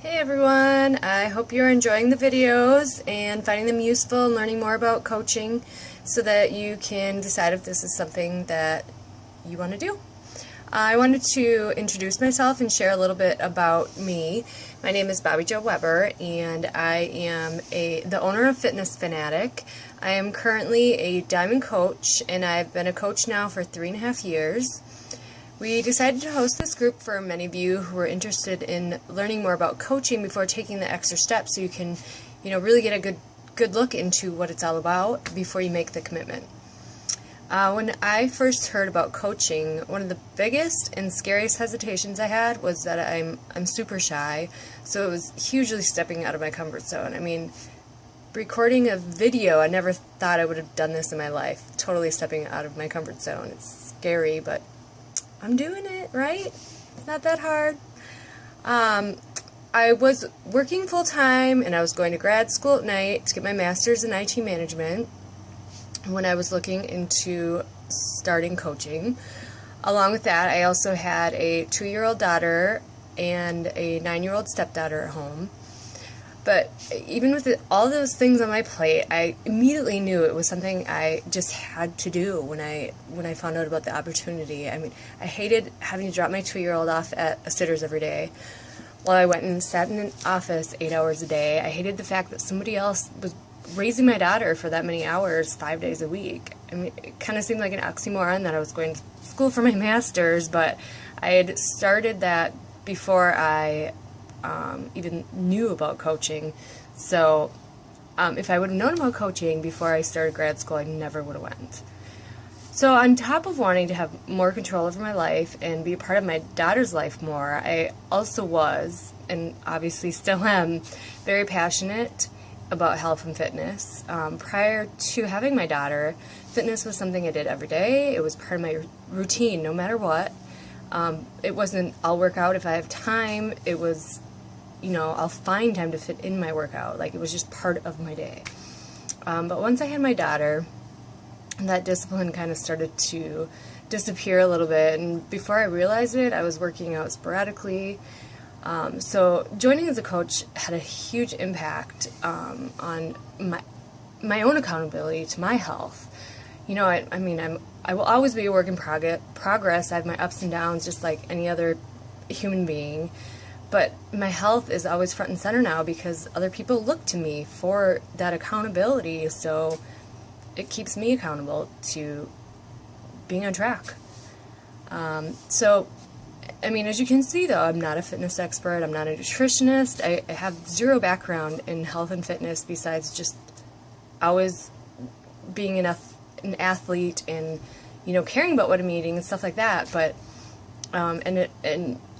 Hey everyone, I hope you're enjoying the videos and finding them useful and learning more about coaching so that you can decide if this is something that you want to do. I wanted to introduce myself and share a little bit about me. My name is Bobby Jo Weber and I am the owner of Fitness Fanatic. I am currently a Diamond Coach and I've been a coach now for 3.5 years. We decided to host this group for many of you who are interested in learning more about coaching before taking the extra steps so you can, really get a good look into what it's all about before you make the commitment. When I first heard about coaching, one of the biggest and scariest hesitations I had was that I'm super shy, so it was hugely stepping out of my comfort zone. I mean, recording a video, I never thought I would have done this in my life. Totally stepping out of my comfort zone. It's scary, but I'm doing it, right? It's not that hard. I was working full-time and I was going to grad school at night to get my master's in IT management when I was looking into starting coaching. Along with that, I also had a 2-year-old daughter and a 9-year-old stepdaughter at home. But even with all those things on my plate, I immediately knew it was something I just had to do when I found out about the opportunity. I mean, I hated having to drop my 2-year-old off at a sitter's every day while I went and sat in an office 8 hours a day. I hated the fact that somebody else was raising my daughter for that many hours, 5 days a week. I mean, it kind of seemed like an oxymoron that I was going to school for my master's, but I had started that before I even knew about coaching. So if I would have known about coaching before I started grad school, I never would have went. So on top of wanting to have more control over my life and be a part of my daughter's life more, I also was, and obviously still am, very passionate about health and fitness. Prior to having my daughter, fitness was something I did every day. It was part of my routine no matter what. It wasn't, I'll work out if I have time. It was, I'll find time to fit in my workout. Like, it was just part of my day. But once I had my daughter, that discipline kind of started to disappear a little bit. And before I realized it, I was working out sporadically. So joining as a coach had a huge impact on my own accountability to my health. I will always be a work in progress. I have my ups and downs just like any other human being. But my health is always front and center now because other people look to me for that accountability, so it keeps me accountable to being on track. As you can see, though, I'm not a fitness expert. I'm not a nutritionist. I have zero background in health and fitness besides just always being an athlete and, caring about what I'm eating and stuff like that. But and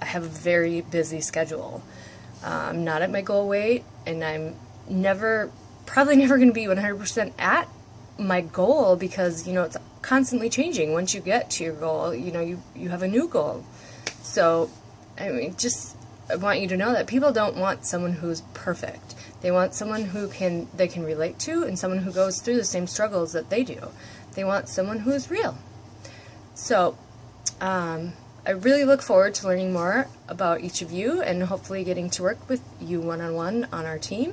I have a very busy schedule. I'm not at my goal weight, and I'm probably never going to be 100% at my goal because, it's constantly changing. Once you get to your goal, you have a new goal. So, I want you to know that people don't want someone who's perfect. They want someone they can relate to and someone who goes through the same struggles that they do. They want someone who is real. So, I really look forward to learning more about each of you and hopefully getting to work with you one-on-one on our team.